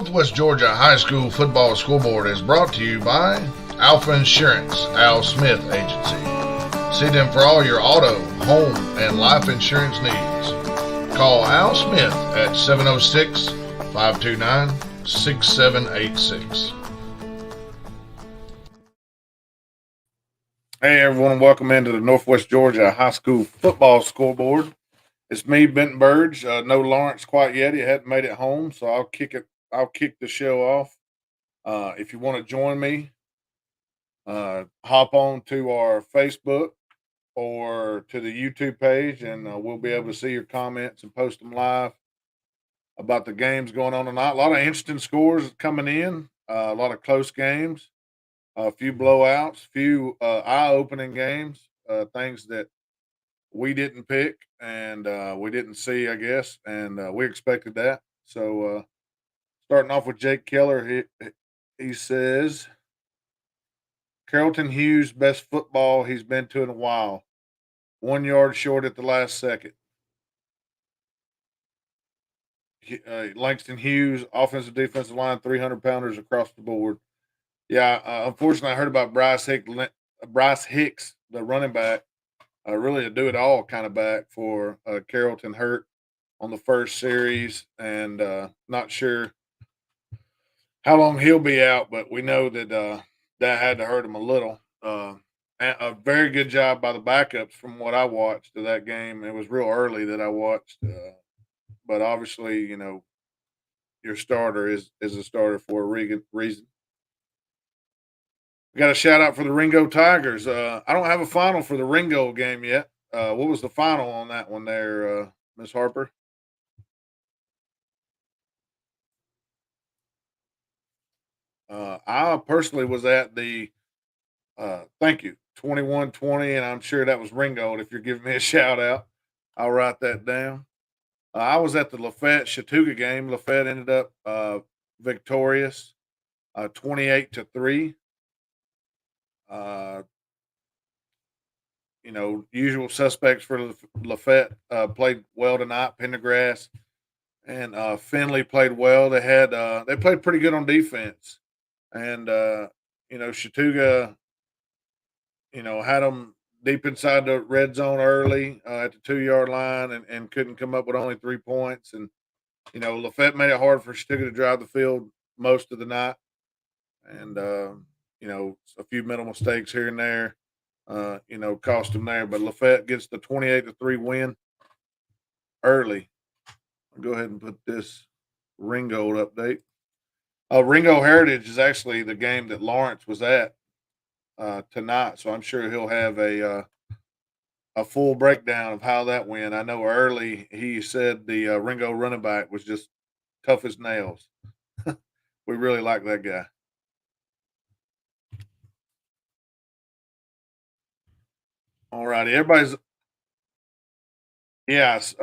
Northwest Georgia High School Football Scoreboard is brought to you by Alpha Insurance, Al Smith Agency. See them for all your auto, home, and life insurance needs. Call Al Smith at 706-529-6786. Hey everyone, welcome into the Northwest Georgia High School Football Scoreboard. It's me, Benton Burge. No Lawrence quite yet. He hadn't made it home, so I'll kick the show off. If you want to join me, hop on to our Facebook or to the YouTube page, and we'll be able to see your comments and post them live about the games going on tonight. A lot of interesting scores coming in. A lot of close games. A few blowouts. Few eye-opening games. Things that we didn't pick and we didn't see, I guess, and we expected that. So, starting off with Jake Keller, he says Carrollton Hughes best football he's been to in a while. 1 yard short at the last second. Langston Hughes, offensive defensive line, 300-pounders across the board. Yeah, unfortunately, I heard about Bryce Hicks, the running back. Really a do-it-all kind of back for Carrollton, hurt on the first series, and not sure how long he'll be out, but we know that that had to hurt him a little. A very good job by the backups from what I watched of that game. It was real early that I watched, but obviously, your starter is a starter for a reason. We got a shout out for the Ringo Tigers. I don't have a final for the Ringo game yet. What was the final on that one there, Miss Harper? I personally was at the thank you 21-20, and I'm sure that was Ringo. And if you're giving me a shout out, I'll write that down. I was at the Lafayette Chattooga game. Lafayette ended up victorious, 28-3. Uh, usual suspects for Lafayette played well tonight. Pendergrass and Finley played well. They played pretty good on defense, and Chattooga, had them deep inside the red zone early at the 2 yard line, and couldn't come up with only 3 points. And Lafayette made it hard for Chattooga to drive the field most of the night, and a few mental mistakes here and there, cost them there. But Lafayette gets the 28-3 win early. I'll go ahead and put this Ringo update. Ringo Heritage is actually the game that Lawrence was at tonight, so I'm sure he'll have a full breakdown of how that went. I know early he said the Ringo running back was just tough as nails. We really like that guy. All righty, everybody's yes.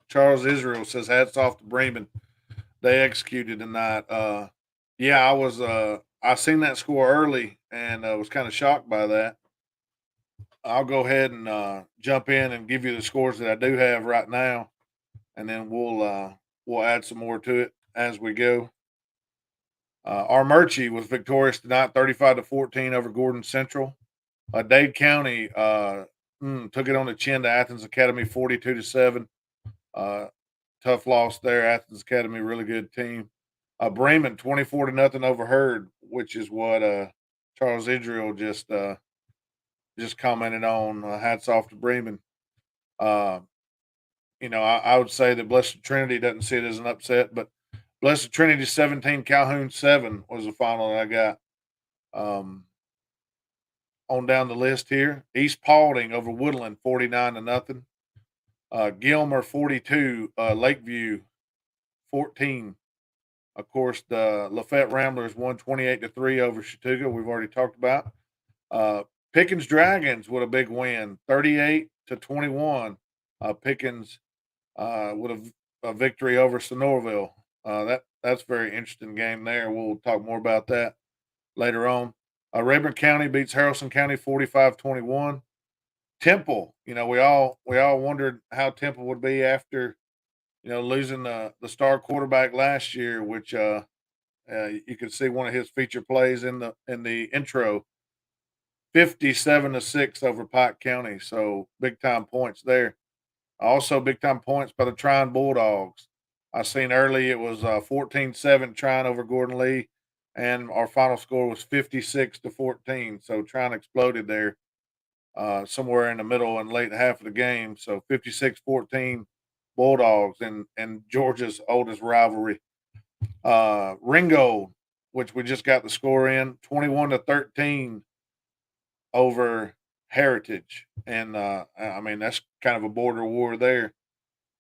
Charles Israel says hats off to Bremen. They executed tonight. Yeah, I seen that score early and was kind of shocked by that. I'll go ahead and jump in and give you the scores that I do have right now, and then we'll add some more to it as we go. Armurchie was victorious tonight, 35-14 over Gordon Central. Dade County took it on the chin to Athens Academy, 42-7. Tough loss there. Athens Academy, really good team. Bremen, 24-0 over Hurd, which is what Charles Israel just commented on. Hats off to Bremen. I would say that Blessed Trinity doesn't see it as an upset, but Blessed Trinity 17, Calhoun 7 was the final that I got. On down the list here, East Paulding over Woodland, 49-0. Gilmer 42, Lakeview 14. Of course, the Lafayette Ramblers won 28-3 over Chattooga. We've already talked about. Pickens Dragons with a big win, 38-21. Pickens with a victory over Sonoraville. That's a very interesting game there. We'll talk more about that later on. Rayburn County beats Harrelson County 45-21. Temple, we all wondered how Temple would be after, losing the star quarterback last year, which You can see one of his feature plays in the intro. 57-6 over Pike County. So big time points there. Also big time points by the Trine Bulldogs. I seen early it was 14-7 Trine over Gordon Lee, and our final score was 56-14. So Trine exploded there somewhere in the middle and late half of the game. So 56-14 Bulldogs and Georgia's oldest rivalry. Ringo, which we just got the score in, 21-13 over Heritage. And I mean that's kind of a border war there.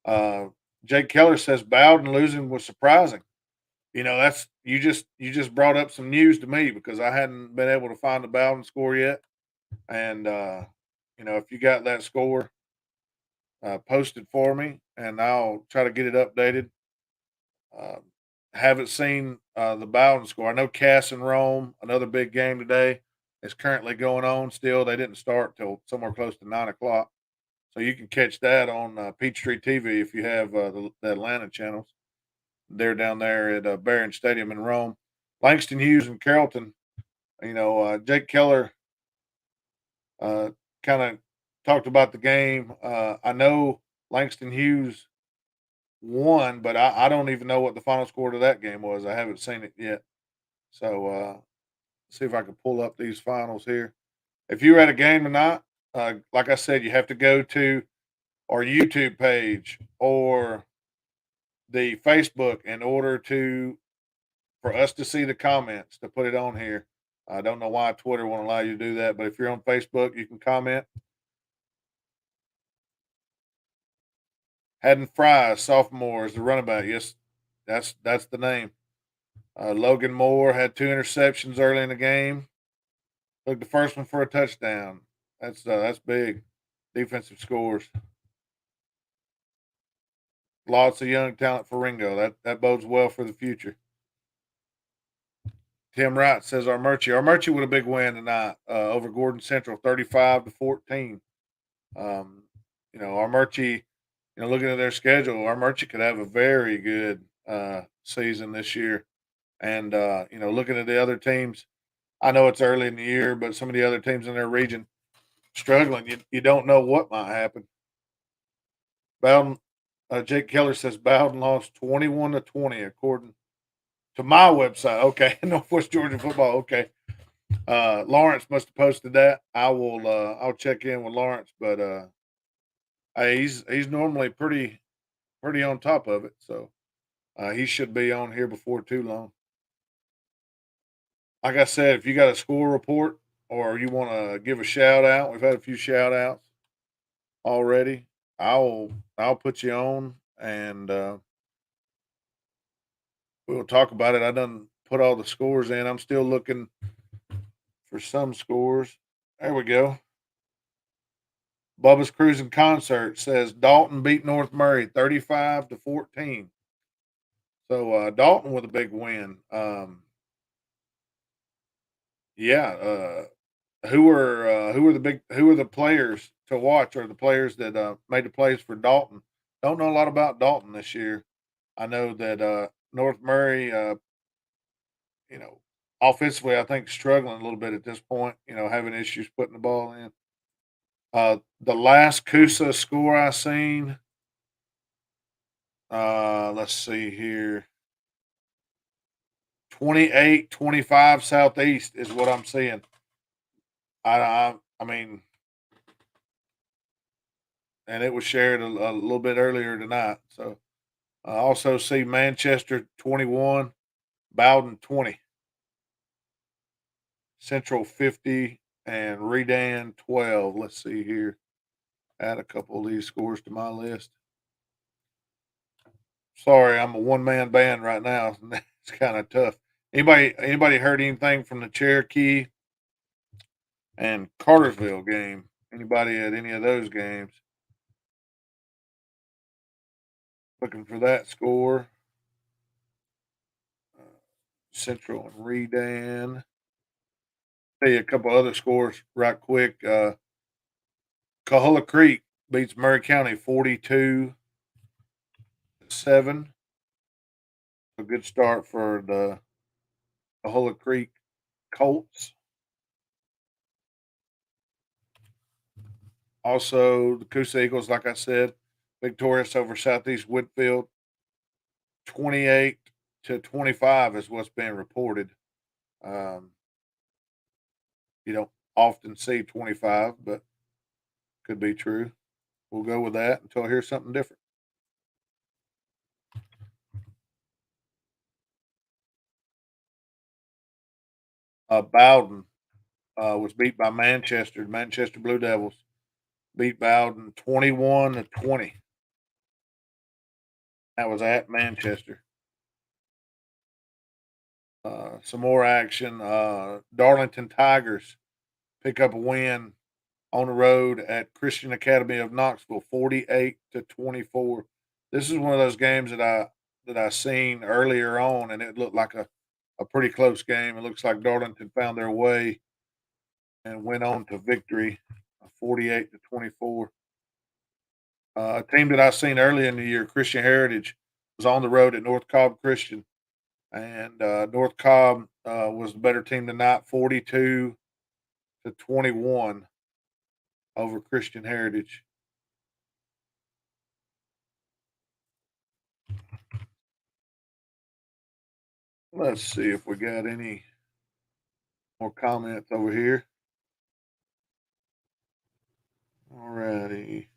Uh, Jake Keller says Bowden losing was surprising. That's you just brought up some news to me because I hadn't been able to find the Bowden score yet. And if you got that score posted for me, and I'll try to get it updated. Um, haven't seen the Bowden score. I know Cass and Rome, another big game today, is currently going on. Still, they didn't start till somewhere close to 9 o'clock. So you can catch that on Peachtree TV if you have the Atlanta channels. They're down there at Barron Stadium in Rome. Langston Hughes and Carrollton. Jake Keller uh, kind of talked about the game. I know Langston Hughes won, but I don't even know what the final score to that game was. I haven't seen it yet. So see if I can pull up these finals here. If you were at a game tonight, like I said, you have to go to our YouTube page or the Facebook in order for us to see the comments to put it on here. I don't know why Twitter won't allow you to do that, but if you're on Facebook, you can comment. Haddon Fry, sophomore, is the running back. Yes, that's the name. Logan Moore had 2 interceptions early in the game. Took the first one for a touchdown. That's big. Defensive scores. Lots of young talent for Ringo. That bodes well for the future. Tim Wright says Armurchie with a big win tonight over Gordon Central, 35-14. Um, Armurchie, looking at their schedule, Armurchie could have a very good season this year. And looking at the other teams, I know it's early in the year, but some of the other teams in their region struggling. You don't know what might happen. Bowden, Jake Keller says Bowden lost 21-20 according to my website. Okay, Northwest Georgia football. Okay, Lawrence must have posted that. I'll check in with Lawrence, but he's normally pretty on top of it, so he should be on here before too long. Like I said, if you got a score report or you want to give a shout out, we've had a few shout outs already. I'll put you on and we'll talk about it. I done put all the scores in. I'm still looking for some scores. There we go. Bubba's Cruising Concert says Dalton beat North Murray 35-14. So Dalton with a big win. Yeah. Who are the players to watch or the players that made the plays for Dalton? Don't know a lot about Dalton this year. I know that North Murray, offensively, I think struggling a little bit at this point. Having issues putting the ball in. The last Coosa score I seen, let's see here. 28-25 Southeast is what I'm seeing. I mean, and it was shared a little bit earlier tonight. So I also see Manchester 21, Bowden 20, Central 50, and Redan 12. Let's see here. Add a couple of these scores to my list. Sorry, I'm a one man band right now. It's kind of tough. Anybody heard anything from the Cherokee and Cartersville game? Anybody at any of those games? Looking for that score. Central and Redan. Tell you a couple other scores right quick. Coahulla Creek beats Murray County 42-7. A good start for the Holy Creek Colts. Also, the Coosa Eagles, like I said, victorious over Southeast Whitfield, 28-25 is what's being reported. Um, you don't often see 25, but could be true. We'll go with that until I hear something different. Bowden was beat by Manchester. Manchester Blue Devils beat Bowden 21-20. That was at Manchester. Some more action. Darlington Tigers pick up a win on the road at Christian Academy of Knoxville, 48-24. This is one of those games that I seen earlier on, and it looked like a pretty close game. It looks like Darlington found their way and went on to victory, 48-24. A team that I seen early in the year, Christian Heritage, was on the road at North Cobb Christian, and North Cobb was the better team tonight, 42-21 over Christian Heritage. Let's see if we got any more comments over here. All righty.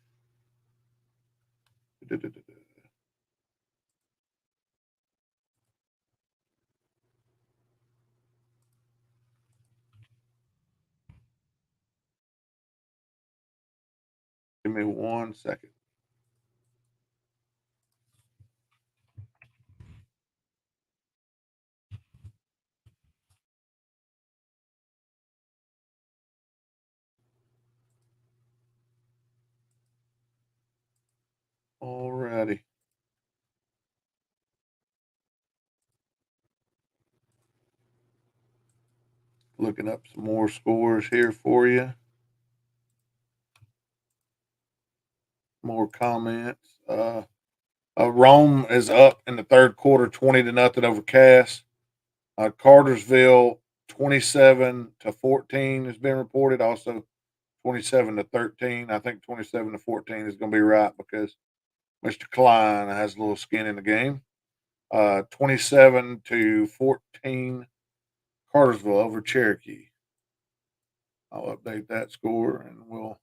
Give me 1 second. All righty. Looking up some more scores here for you. More comments. Rome is up in the third quarter, 20-0 over Cass. Cartersville, 27-14 has been reported. Also, 27-13. I think 27-14 is going to be right because Mr. Klein has a little skin in the game. 27-14, Cartersville over Cherokee. I'll update that score and we'll.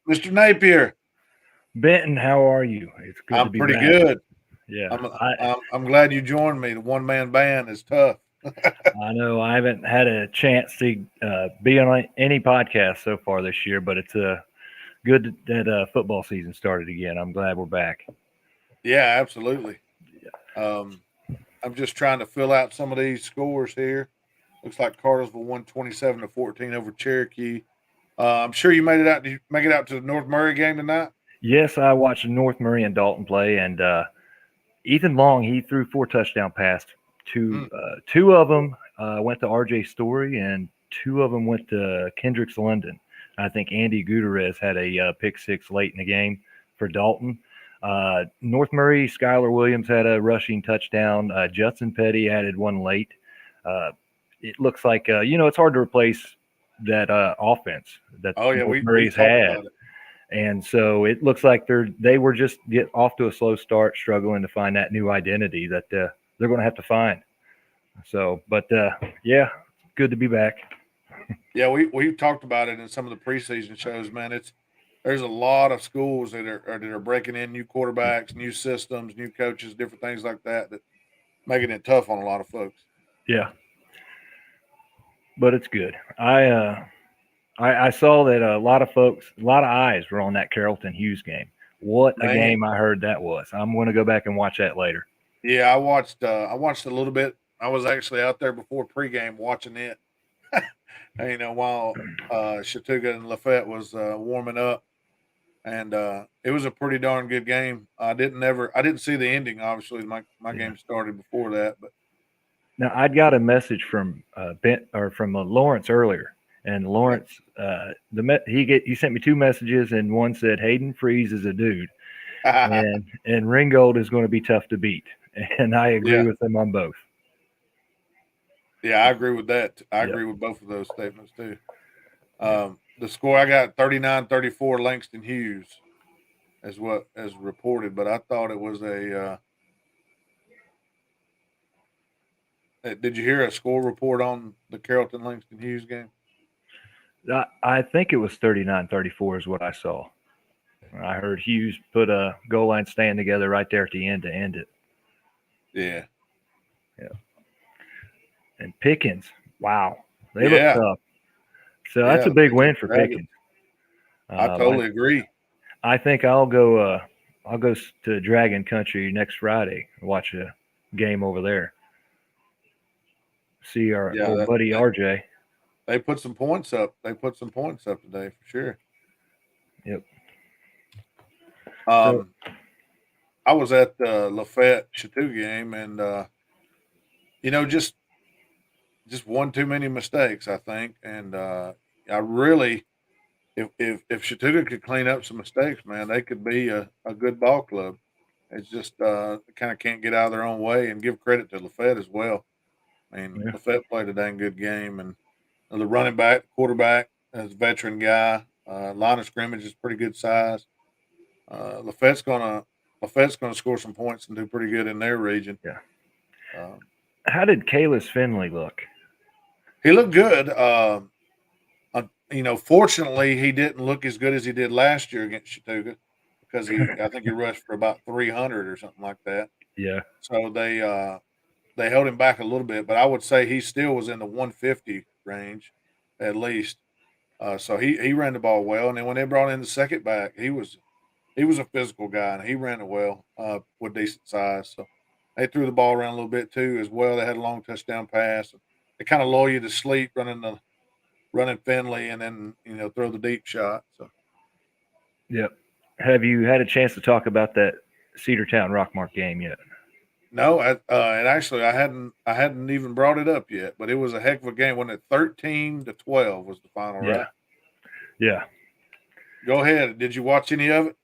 Mr. Napier. Benton, how are you? It's good to I'm be pretty back. good. Yeah, I'm glad you joined me. The one man band is tough. I know I haven't had a chance to be on any podcast so far this year, but it's good that football season started again. I'm glad we're back. Yeah, absolutely. I'm just trying to fill out some of these scores here. Looks like Cartersville won 27-14 over Cherokee. I'm sure you made it out. Did you make it out to the North Murray game tonight? Yes, I watched North Murray and Dalton play, and Ethan Long, he threw 4 touchdown passes. Two of them went to R.J. Story, and 2 of them went to Kendricks London. I think Andy Gutierrez had a pick 6 late in the game for Dalton. North Murray, Skylar Williams had a rushing touchdown. Judson Petty added 1 late. It looks like it's hard to replace that offense that North Murray's had. And so it looks like they were just get off to a slow start, struggling to find that new identity that they're going to have to find. So, but yeah, good to be back. Yeah, we talked about it in some of the preseason shows, man. There's a lot of schools that are breaking in new quarterbacks, new systems, new coaches, different things like that making it tough on a lot of folks. Yeah, but it's good. I saw that a lot of folks, a lot of eyes were on that Carrollton Hughes game. What a game I heard that was. I'm going to go back and watch that later. Yeah, I watched a little bit. I was actually out there before pregame watching it. While Chattooga and Lafayette was warming up, and it was a pretty darn good game. I didn't see the ending. Obviously, my game started before that, but now I'd got a message from from Lawrence earlier, and Lawrence he sent me 2 messages, and one said Hayden Freeze is a dude, and Ringgold is going to be tough to beat. And I agree Yeah. with them on both. Yeah, I agree with that. I Yep. agree with both of those statements too. Yep. The score I got 39-34 Langston Hughes as what as reported, but I thought it was did you hear a score report on the Carrollton Langston Hughes game? I think it was 39-34 is what I saw. I heard Hughes put a goal line stand together right there at the end to end it. Yeah. Yeah. And Pickens, wow, they look Yeah. tough. So that's Yeah. a The big Pickens win for Dragons. Pickens. I totally agree. I think I'll go. I'll go to Dragon Country next Friday and watch a game over there. See our Yeah, old buddy RJ. they put some points up. They put some points up today for sure. Yep. So I was at the Lafayette Chateau game, and just one too many mistakes, I think. And I really, if Chattooga could clean up some mistakes, man, they could be a good ball club. It's just kind of can't get out of their own way, and give credit to Lafayette as well. I mean, yeah, Lafayette played a dang good game, and the running back, quarterback, is a veteran guy. Line of scrimmage is pretty good size. Uh, Lafayette's gonna Lafayette's gonna score some points and do pretty good in their region. yeah. Um, How did Kalis Finley look? he looked good. Fortunately, he didn't look as good as he did last year against Chattooga because I think he rushed for about 300 or something like that. Yeah. So they held him back a little bit, but I would say he still was in the 150 range at least. So he ran the ball well, and then when they brought in the second back, he was a physical guy, and he ran it well with decent size. So they threw the ball around a little bit too as well. They had a long touchdown pass. They kind of lull you to sleep running Finley, and then throw the deep shot. So Yep. Have you had a chance to talk about that Cedartown Rockmart game yet? no, and actually I hadn't even brought it up yet, but it was a heck of a game. When it 13-12 was the final, Yeah. right? Yeah. Go ahead. Did you watch any of it?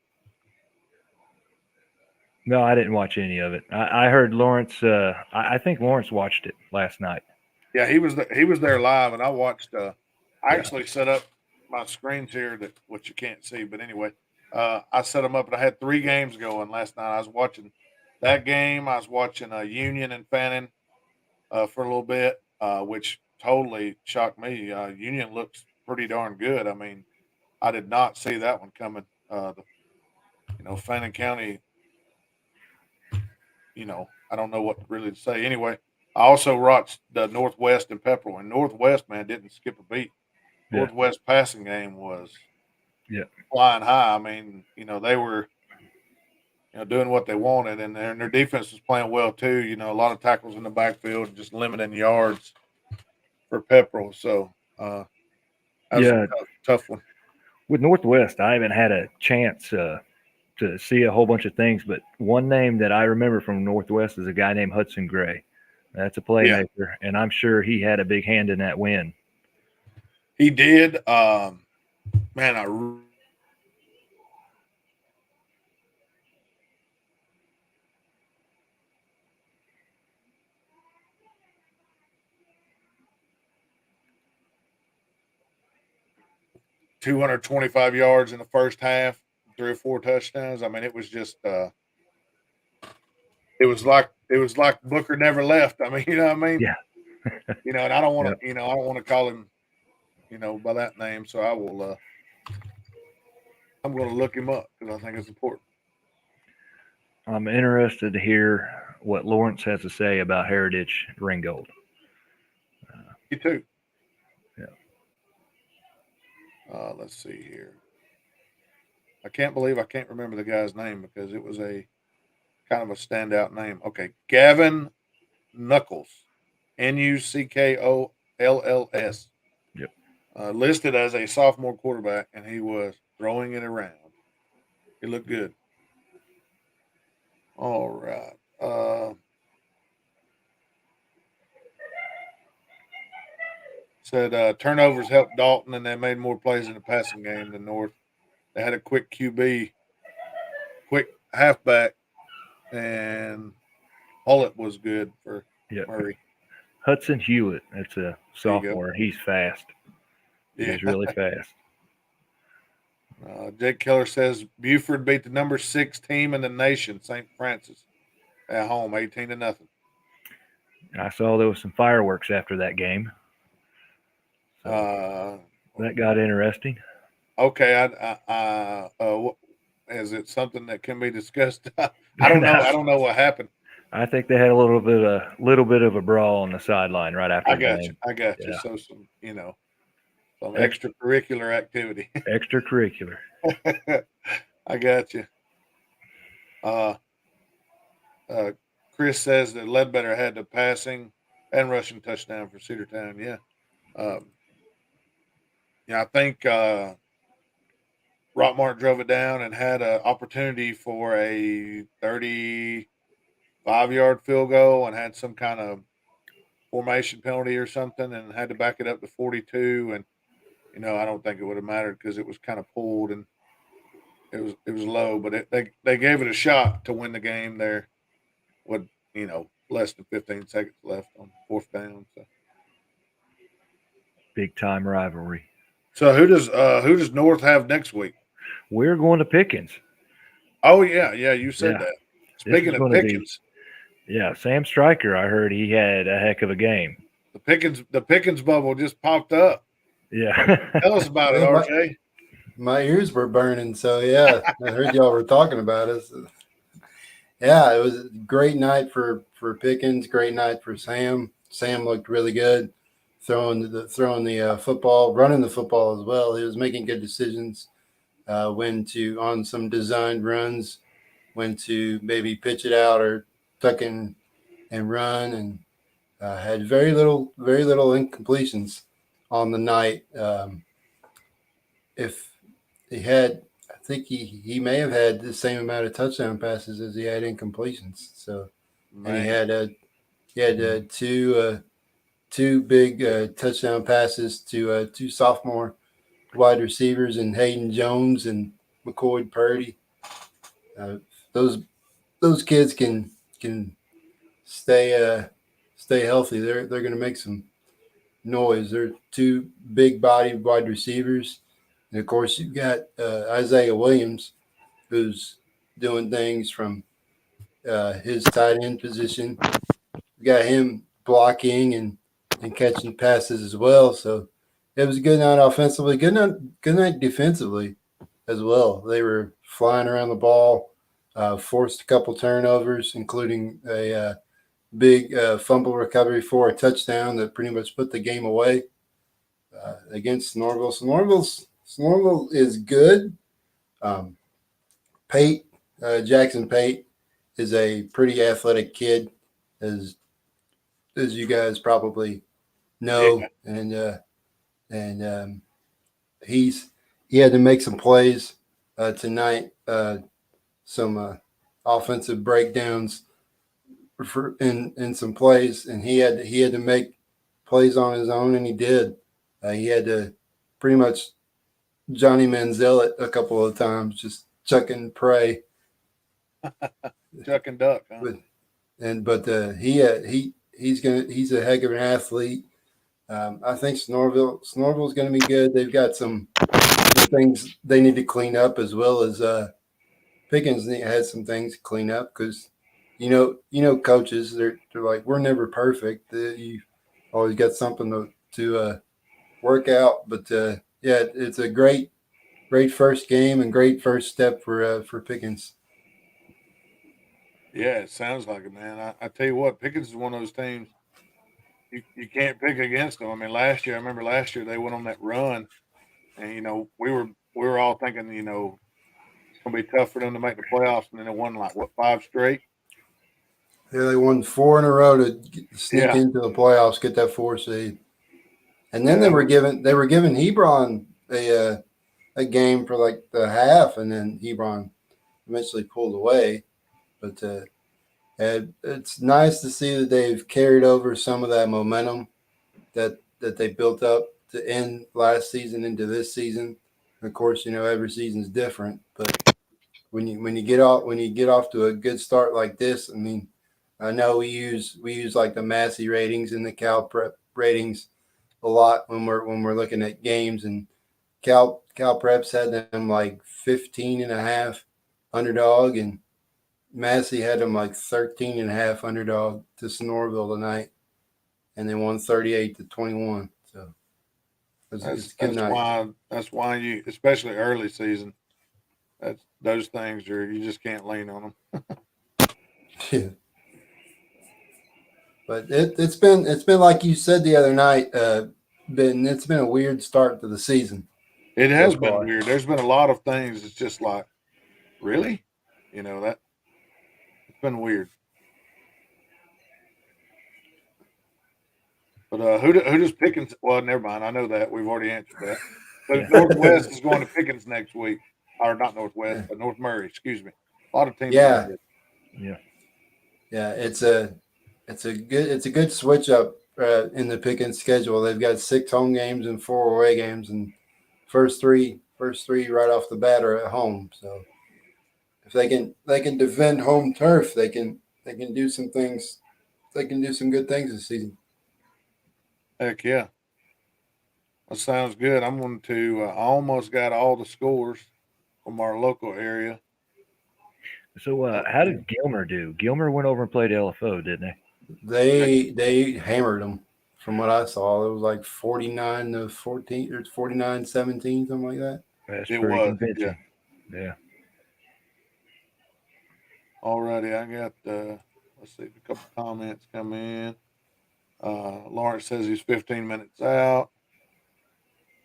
No, I didn't watch any of it. I heard Lawrence. I think Lawrence watched it last night. Yeah, he was there live, and I watched. I Yeah. actually set up my screens here that which you can't see, but anyway, I set them up, and I had three games going last night. I was watching that game. I was watching Union and Fannin for a little bit, which totally shocked me. Union looks pretty darn good. I mean, I did not see that one coming. Fannin County. I don't know what really to say. Anyway, I also watched the Northwest and Pepperell, and Northwest, man, didn't skip a beat. Yeah. Northwest passing game was Yeah. flying high. I mean, they were doing what they wanted, and their defense was playing well too. A lot of tackles in the backfield, just limiting yards for Pepperell. So that was a Yeah. tough one. With Northwest, I haven't had a chance to see a whole bunch of things, but one name that I remember from Northwest is a guy named Hudson Gray. That's a Yeah, playmaker, and I'm sure he had a big hand in that win. he did. Man, 225 yards in the first half, 3 or 4 touchdowns. I mean, it was just it was like Booker never left. I mean, you know what I mean? Yeah. And I don't want Yep. to, I don't want to call him, by that name. So I'm going to look him up because I think it's important. I'm interested to hear what Lawrence has to say about Heritage Ringgold. You too. Yeah. Let's see here. I can't believe I can't remember the guy's name because it was a kind of a standout name. Okay, Gavin Knuckles, Nuckolls, Yep. listed as a sophomore quarterback, and he was throwing it around. He looked good. All right. Said turnovers helped Dalton, and they made more plays in the passing game than North. They had a quick QB, halfback, and Hullett was good for Yep. Murray. Hudson Hewitt. That's a There you go. sophomore. He's fast. Yeah. He's really fast. Jake Keller says Buford beat the number 6 team in the nation, St. Francis, at home, 18-0. I saw there was some fireworks after that game. So Uh, that got interesting. okay, is it something that can be discussed? I don't know. I don't know what happened. I think they had a little bit of a brawl on the sideline right after I the got you. game. I got you. Yeah. So some extracurricular activity. Extracurricular. I got you. Uh, Chris says that Ledbetter had the passing and rushing touchdown for Cedartown. Yeah. Um, yeah, I think Rockmart drove it down and had an opportunity for a 35-yard field goal and had some kind of formation penalty or something and had to back it up to 42. And, I don't think it would have mattered because it was kind of pulled and it was low, but they gave it a shot to win the game there with, less than 15 seconds left on fourth down. Big time rivalry. So who does North have next week? We're going to Pickens. Oh yeah, you said Yeah. that. This Speaking is of going to be Pickens, Sam Stryker. I heard he had a heck of a game. the Pickens bubble just popped up. Yeah. Tell us about it, Yeah, RJ. my ears were burning. So yeah, I heard y'all were talking about it. So, yeah, it was a great night for Pickens. Great night for Sam. Sam looked really good, throwing the football, running the football as well. He was making good decisions. When to on some designed runs, when to maybe pitch it out or tuck in and run, and had very little incompletions on the night. If he had, I think he may have had the same amount of touchdown passes as he had incompletions. So, and he Man, had two big touchdown passes to two sophomore wide receivers in Hayden Jones and McCoy Purdy. Uh, those those kids can stay healthy. They're going to make some noise. They're two big bodied wide receivers. And of course, you've got Isaiah Williams, who's doing things from his tight end position. We got him blocking and catching passes as well. So it was a good night offensively, good night defensively as well. They were flying around the ball, forced a couple turnovers, including a big fumble recovery for a touchdown that pretty much put the game away against Snorville. Snorville is good. Um, Jackson Pate is a pretty athletic kid, as you guys probably know, yeah, and he had to make some plays tonight, some offensive breakdowns in some plays, and he had to make plays on his own, and he did. He had to pretty much Johnny Manziel it a couple of times, just chuck and pray. Chuck and duck. Huh? But he's a heck of an athlete. I think Snorville's going to be good. They've got some things they need to clean up, as well as Pickens has some things to clean up, because coaches, they're like, we're never perfect. You always got something to work out. But yeah, it's a great first game and great first step for Pickens. Yeah, it sounds like it, man. I tell you what, Pickens is one of those teams you can't pick against them. I mean, I remember last year they went on that run, and we were all thinking, it's gonna be tough for them to make the playoffs, and then they won like what 5 straight. Yeah, they won 4 in a row to sneak Yeah. into the playoffs, get that 4 seed, and then Yeah. they were giving Hebron a game for like the half, and then Hebron eventually pulled away. But it's nice to see that they've carried over some of that momentum that they built up to end last season into this season. Of course, every season's different, but when you get off to a good start like this. I mean, I know we use like the Massey ratings and the Cal Prep ratings a lot when we're looking at games, and Cal Preps had them like 15 and a half underdog, and Massey had them like 13 and a half underdog to Sonoraville tonight, and they won 38-21. So it's a good night. That's why you, especially early season, that's those things are you just can't lean on them. Yeah. But it's been like you said the other night, it's been a weird start to the season. It has been weird. There's been a lot of things. It's just like, really, that it's been weird. But who does Pickens? Well, never mind. I know that we've already answered that. But Northwest is going to Pickens next week, or not Northwest, but North Murray. Excuse me. A lot of teams. Yeah, yeah. It's a good switch up in the Pickens schedule. They've got 6 home games and 4 away games, and first three right off the bat are at home. So if they can defend home turf, they can do some things. They can do some good things this season. Heck yeah. That sounds good. I'm going to. I almost got all the scores from our local area. So how did Gilmer do? Gilmer went over and played LFO, didn't they? They hammered them. From what I saw, it was like 49-14 or 49-17, something like that. That's pretty convincing. Yeah. Alrighty, I got let's see, a couple comments come in. Lawrence says he's 15 minutes out.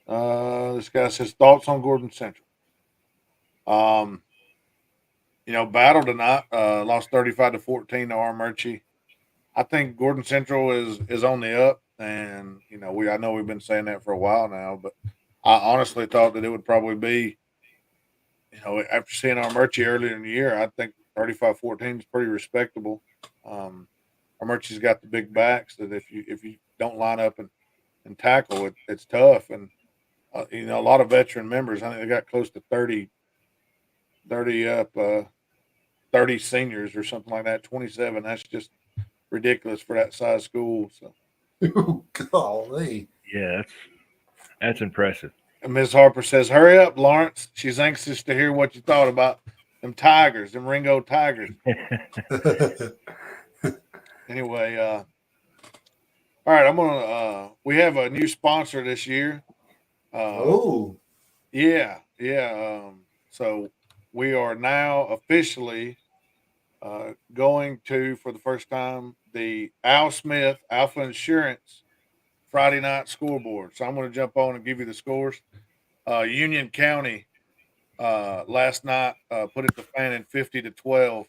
This guy says thoughts on Gordon Central. Battle tonight, lost 35-14 to Armurchie. I think Gordon Central is on the up, and I know we've been saying that for a while now, but I honestly thought that it would probably be, after seeing Armurchie earlier in the year, I think 35-14 is pretty respectable. Armurchie's got the big backs that if you don't line up and tackle, it's tough, and a lot of veteran members. I think they got close to 30 up, 30 seniors or something like that. 27. That's just ridiculous for that size school. So, golly, yeah, that's impressive. And Ms. Harper says, "Hurry up, Lawrence. She's anxious to hear what you thought about them Tigers, them Ringo Tigers." Anyway, all right. I'm gonna. We have a new sponsor this year. Yeah. So we are now officially going to, for the first time, the Al Smith Alpha Insurance Friday night scoreboard. So I'm going to jump on and give you the scores. Union County last night put it to Fannin 50-12.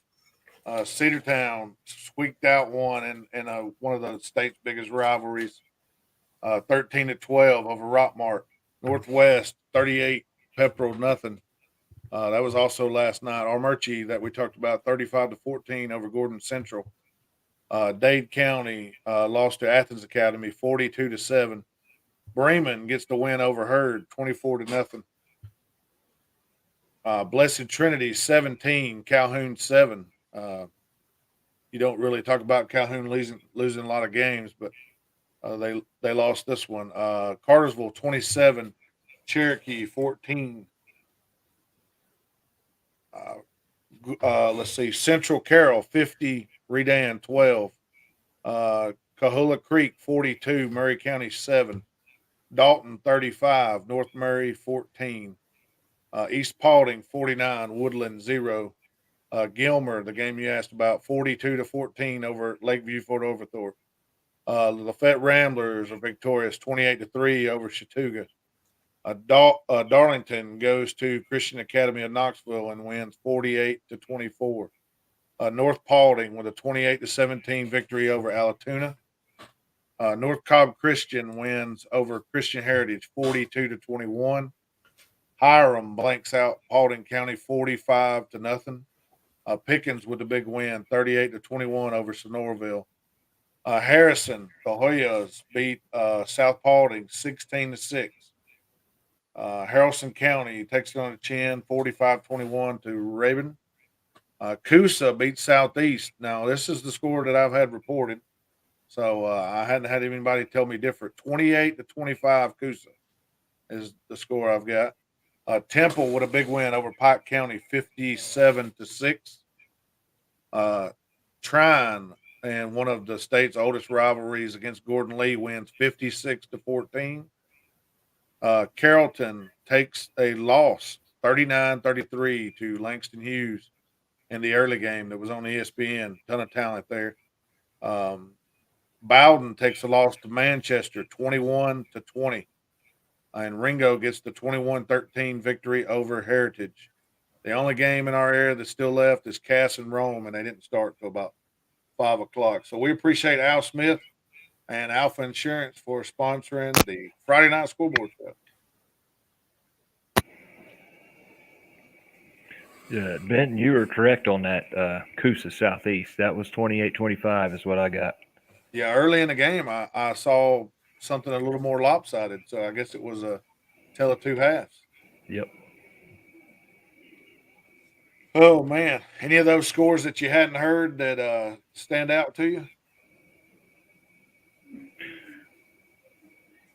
Cedartown squeaked out one in one of the state's biggest rivalries, 13-12 over Rockmart. Northwest 38, Pepperell nothing. That was also last night. Armurchie that we talked about 35-14 over Gordon Central. Dade County lost to Athens Academy 42-7. Bremen gets the win over Hurd 24-0. Blessed Trinity 17, Calhoun 7. You don't really talk about Calhoun losing a lot of games, but they lost this one. Cartersville 27, Cherokee 14. Let's see, Central Carroll 50, Redan 12. Coahulla Creek 42, Murray County 7. Dalton 35, North Murray 14. East Paulding 49, Woodland 0. Gilmer, the game you asked about, 42-14 over Lakeview Fort Overthorpe. Lafayette Ramblers are victorious 28-3 over Chattooga. Darlington goes to Christian Academy of Knoxville and wins 48-24. North Paulding with a 28-17 victory over Allatoona. North Cobb Christian wins over Christian Heritage 42-21. Hiram blanks out Paulding County 45-0. Pickens with the big win 38-21 over Sonoraville. Harrison, the Hoyas beat South Paulding 16-6. Haralson County takes it on the chin, 45-21 to Raven. Coosa beats Southeast. Now, this is the score that I've had reported. So I hadn't had anybody tell me different. 28-25 Coosa is the score I've got. Temple with a big win over Pike County, 57-6. Trine and one of the state's oldest rivalries against Gordon Lee wins 56-14. Carrollton takes a loss 39-33 to Langston Hughes in the early game that was on ESPN. Ton of talent there. Bowden takes a loss to Manchester 21-20. And Ringo gets the 21-13 victory over Heritage. The only game in our area that's still left is Cass and Rome, and they didn't start till about 5 o'clock. So we appreciate Al Smith and Alpha Insurance for sponsoring the Friday Night Scoreboard Show. Benton, you were correct on that. Coosa Southeast. That was 28-25 is what I got. Yeah, early in the game, I saw something a little more lopsided. So I guess it was a tell of two halves. Yep. Oh, man. Any of those scores that you hadn't heard that stand out to you?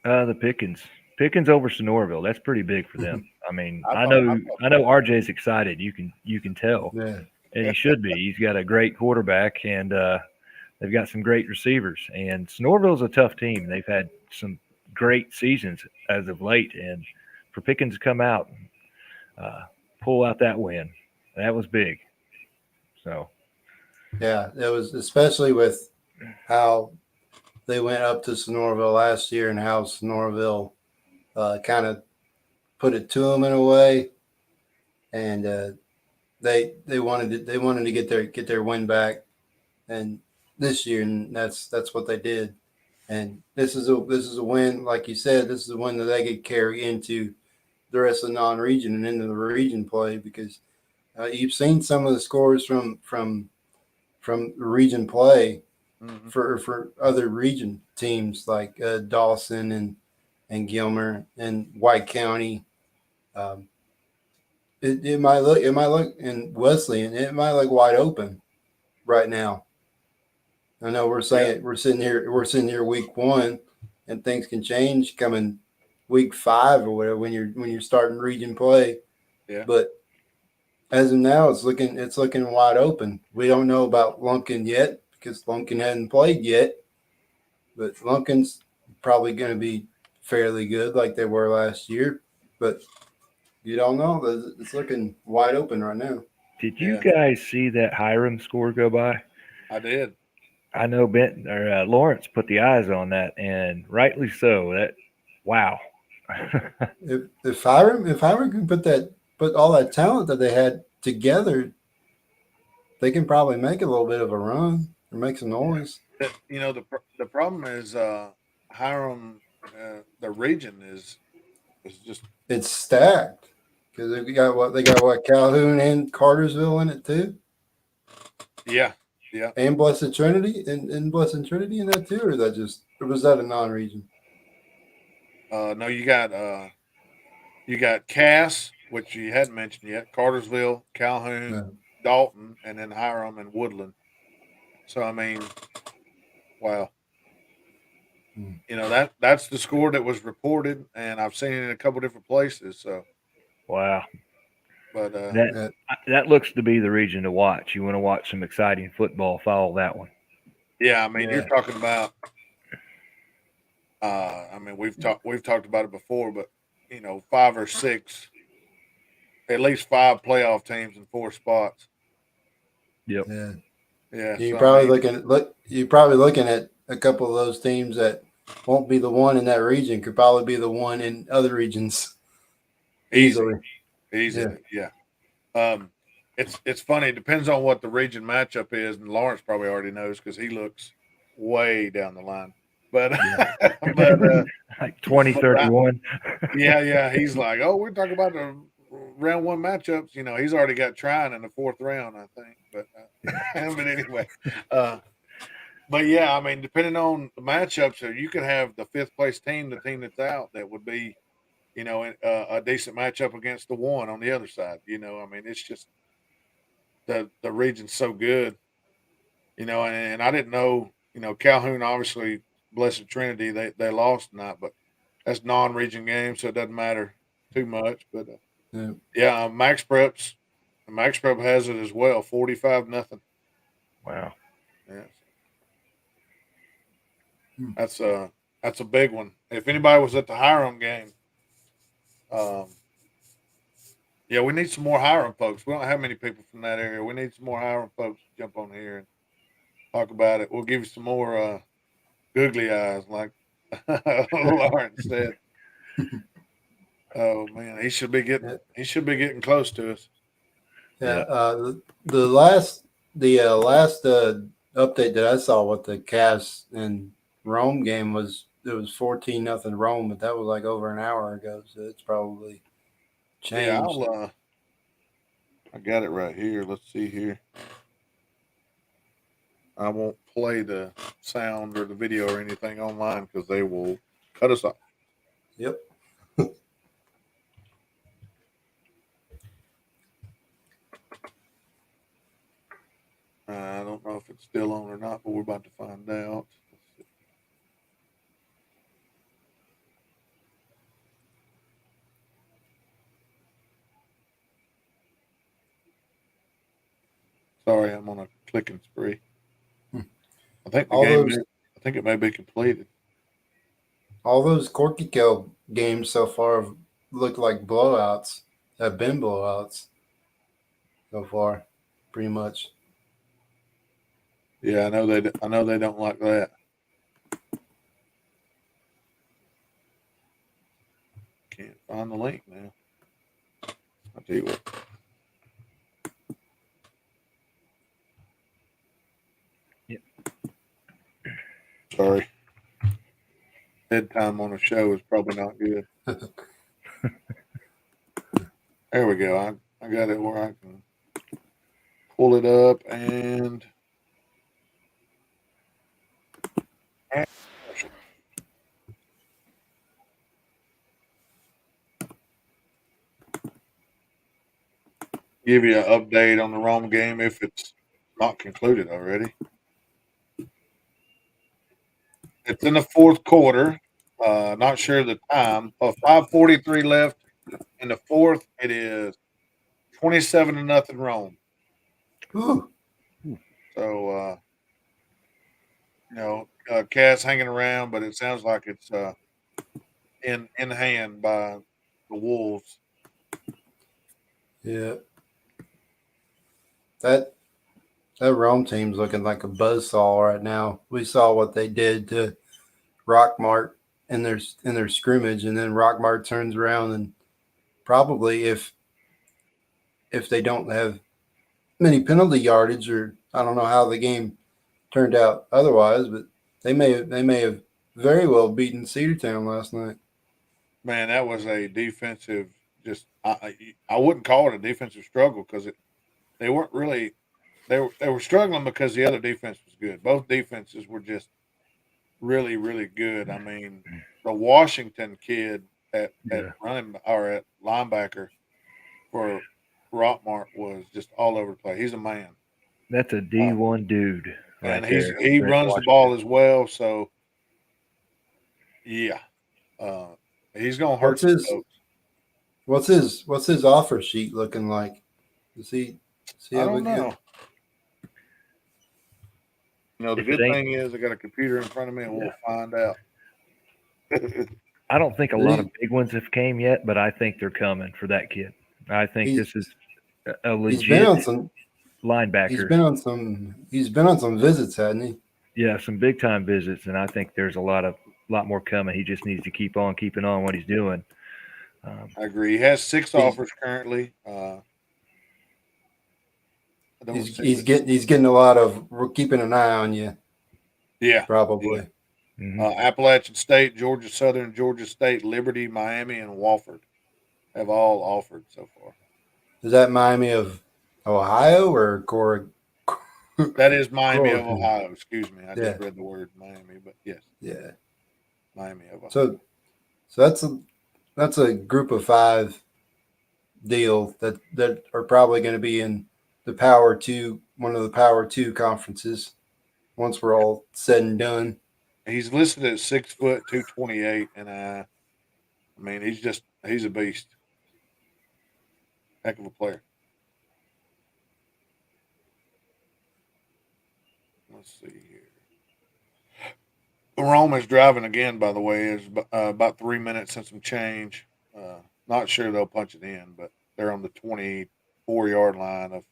The Pickens over Sonoraville. That's pretty big for them. I mean, I I know RJ's excited. You can tell, Yeah. and he should be. He's got a great quarterback, and they've got some great receivers. And Sonoraville's a tough team. They've had some great seasons as of late, and for Pickens to come out and pull out that win, that was big. So, Yeah, it was, especially with how they went up to Sonoraville last year and how Sonoraville kind of put it to them in a way, and they wanted to get their win back, and this year, and that's what they did. And this is a win, like you said, this is a win that they could carry into the rest of the non-region and into the region play, because you've seen some of the scores from region play for other region teams like Dawson and Gilmer and White County. It might look in Wesleyan, it might look wide open right now. I know we're saying we're sitting here week 1, and things can change coming week 5 or whatever when you're starting region play. Yeah. But as of now, it's looking wide open. We don't know about Lumpkin yet because Lumpkin hadn't played yet, but Lumpkin's probably going to be fairly good like they were last year. But you don't know. It's looking wide open right now. did you guys see that Hiram score go by? I did. I know Benton or Lawrence put the eyes on that, and rightly so. Wow. If Hiram can put all that talent that they had together, they can probably make a little bit of a run or make some noise. The problem is Hiram, the region is just, it's stacked because they got what Calhoun and Cartersville in it too. Yeah. And Blessed Trinity and Blessed Trinity in that too, or was that a non-region? No, you got Cass, which you hadn't mentioned yet, Cartersville, Calhoun, Dalton, and then Hiram and Woodland. So I mean, wow. That's the score that was reported, and I've seen it in a couple different places. So wow. But that looks to be the region to watch. You want to watch some exciting football, follow that one. Yeah, I mean, you're talking about we've talked about it before, but 5 or 6, at least 5 playoff teams in 4 spots. Yep. Yeah. You're probably looking at a couple of those teams that won't be the one in that region, could probably be the one in other regions. Easily. Yeah. It's funny. It depends on what the region matchup is, and Lawrence probably already knows because he looks way down the line. But like 2031. Yeah. He's like, oh, we're talking about the round 1 matchups. He's already got Trine in the 4th round, I think. But anyway, but yeah, I mean, depending on the matchups, you could have the 5th place team, the team that's out, that would be, a decent matchup against the one on the other side. I mean, it's just the region's so good. And I didn't know. Calhoun obviously, Blessed Trinity, they lost tonight, but that's non-region game, so it doesn't matter too much. But Yeah. yeah, Max Prep has it as well, 45-0. Wow. Yeah, Hmm. that's a big one. If anybody was at the Hiram game, um, yeah, we need some more Hiram folks. We don't have many people from that area. We need some more Hiram folks to jump on here and talk about it. We'll give you some more googly eyes, like Lawrence said. Oh man, he should be getting close to us. Yeah. Yeah. The last update that I saw with the Cavs and Rome game was it was 14-0 Rome, but that was like over an hour ago, so it's probably Yeah, changed. I got it right here. Let's see here. I won't play the sound or the video or anything online because they will cut us off. Yep. I don't know if it's still on or not, but we're about to find out. Sorry, I'm on a clicking spree. Hmm. I think the All game. those I think it may be completed. all those Corky Kell games so far have looked like blowouts. Have been blowouts so far, pretty much. Yeah, I know they. I know they don't like that. Can't find the link now. I'll tell you what. Yep. Sorry. Head time on a show is probably not good. There we go. I got it where I can pull it up and give you an update on the Rome game if it's not concluded already. It's in the fourth quarter. Not sure the time. 5:43 left in the fourth. It is 27-0 Rome. Whew. So Cass hanging around, but it sounds like it's in hand by the Wolves. Yeah, that that Rome team's looking like a buzzsaw right now. We saw what they did to Rockmart in their scrimmage, and then Rockmart turns around and probably if they don't have many penalty yardage, or I don't know how the game turned out otherwise, but they may have very well beaten Cedartown last night. Man, that was a defensive. Just I wouldn't call it a defensive struggle because they weren't really they were struggling because the other defense was good. Both defenses were just really really good. I mean, the Washington kid at Yeah. running or at linebacker for Rockmart was just all over the place. He's a man, That's a D1 dude right and there. he Brent runs the Washington. ball as well. So yeah, uh, he's gonna hurt What's some his folks. what's his offer sheet looking like? Does he I have a don't good? know. The If it good ain't, thing is I got a computer in front of me, and yeah. we'll find out. I don't think a Did lot he, of big ones have came yet, but I think they're coming for that kid. I think he's this is a he's been legit on some he's linebacker. been on some he's been on some visits, hasn't he? Yeah, some big time visits, and I think there's a lot more coming. He just needs to keep on keeping on what he's doing. I agree. He has six He's offers currently. I don't he's see he's that. getting a lot of. We're keeping an eye on you, Yeah, yeah. probably. Hmm. Appalachian State, Georgia Southern, Georgia State, Liberty, Miami, and Wofford have all offered so far. Is that Miami of Ohio or That is Miami of Corrigan? Ohio. Excuse me. I just Yeah, read the word Miami, but yes, yeah. Miami of Ohio. So that's that's a group of 5 deal that are probably going to be in the Power 2, one of the Power 2 conferences once we're all said and done. He's listed at 6 foot 228, and I mean he's a beast. Heck of a player. Let's see here. Rome is driving again, by the way. It's about 3 minutes and some change. Not sure they'll punch it in, but they're on the 24-yard line of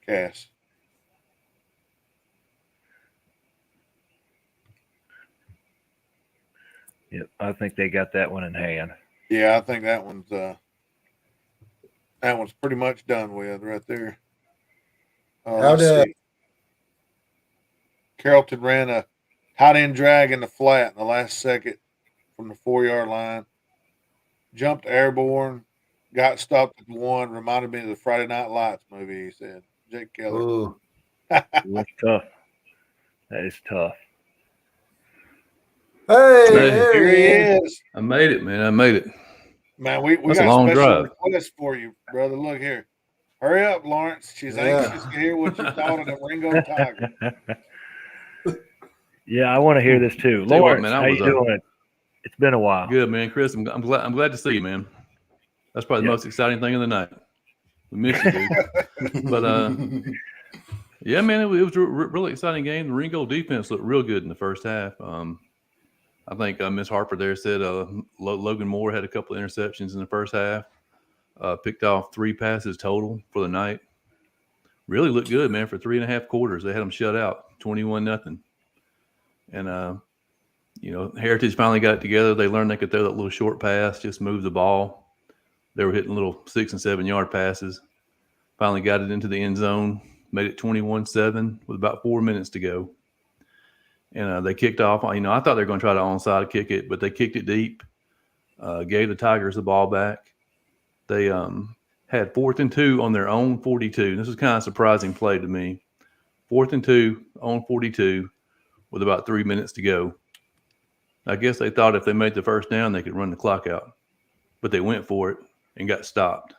Cass. Yep, I think they got that one in hand. Yeah, I think that one's pretty much done with right there. Let's see. Carrollton ran a tight end drag in the flat in the last second from the 4-yard line. Jumped airborne, got stopped at the 1. Reminded me of the Friday Night Lights movie. He said, Jake Keller. Ooh. That's tough. That is tough. Hey, Here he is. I made it, man. I made it. Man, we That's got a long special drive. request for you, brother. Look here. Hurry up, Lawrence. She's anxious to hear what you thought of the Ringo Tiger. Yeah, I want to hear this too. Tell you what, Lawrence, man, how you doing? It's been a while. Good, man. Chris, I'm glad to see you, man. That's probably the most exciting thing of the night. We missed you, dude. But yeah, man, it was a really exciting game. The Ringo defense looked real good in the first half. I think Miss Harper there said Logan Moore had a couple of interceptions in the first half. Picked off 3 passes total for the night. Really looked good, man. For 3.5 quarters, they had them shut out, 21-0. And Heritage finally got it together. They learned they could throw that little short pass, just move the ball. They were hitting little 6- and 7-yard passes. Finally got it into the end zone, made it 21-7 with about 4 minutes to go. And they kicked off. I thought they were going to try to onside kick it, but they kicked it deep, gave the Tigers the ball back. They had 4th and 2 on their own 42. This was kind of a surprising play to me. 4th and 2 on 42 with about 3 minutes to go. I guess they thought if they made the first down, they could run the clock out. But they went for it and got stopped.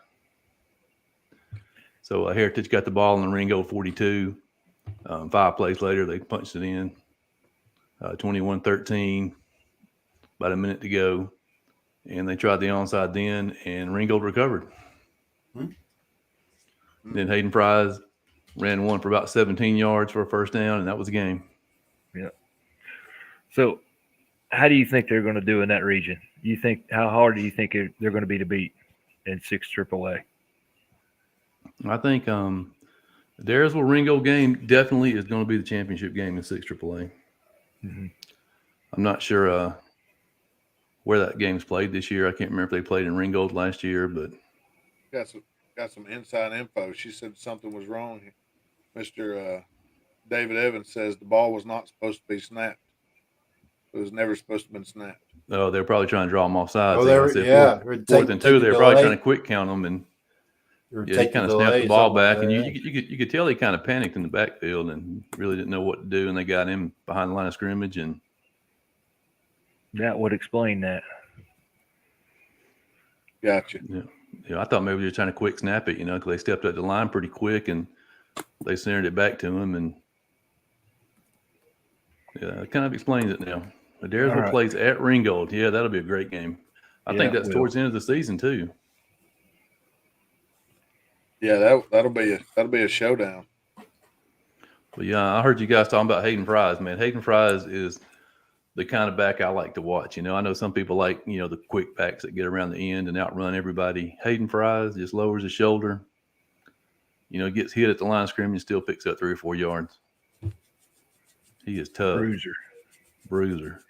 So Heritage got the ball in the Ringo 42. 5 plays later, they punched it in. 21-13, about a minute to go. And they tried the onside then, and Ringold recovered. Then Hayden Fries ran one for about 17 yards for a first down, and that was the game. Yeah. So how do you think they're going to do in that region? How hard do you think they're going to be to beat in 6 AAA? I think the Daresville Ringo game definitely is going to be the championship game in 6 AAA. Mm-hmm. I'm not sure where that game's played this year. I can't remember if they played in Ringold last year, but got some inside info. She said something was wrong. Mr. David Evans says the ball was not supposed to be snapped. It was never supposed to have been snapped. Oh, they're probably trying to draw them off sides. Oh, they were, yeah. 4th and 2, they're probably trying to quick count them, and he kind of snapped the ball back, and you could tell he kind of panicked in the backfield and really didn't know what to do, and they got him behind the line of scrimmage, and that would explain that. Gotcha. Yeah, I thought maybe they were trying to quick snap it, because they stepped up the line pretty quick, and they centered it back to him, and yeah, it kind of explains it now. Daresville plays at Ringold. Yeah, that'll be a great game. I think that's towards the end of the season too. Yeah, that'll be a showdown. But yeah, I heard you guys talking about Hayden Fries, man. Hayden Fries is the kind of back I like to watch. I know some people like, the quick backs that get around the end and outrun everybody. Hayden Fries just lowers his shoulder, gets hit at the line of scrimmage, still picks up 3 or 4 yards. He is tough. Bruiser.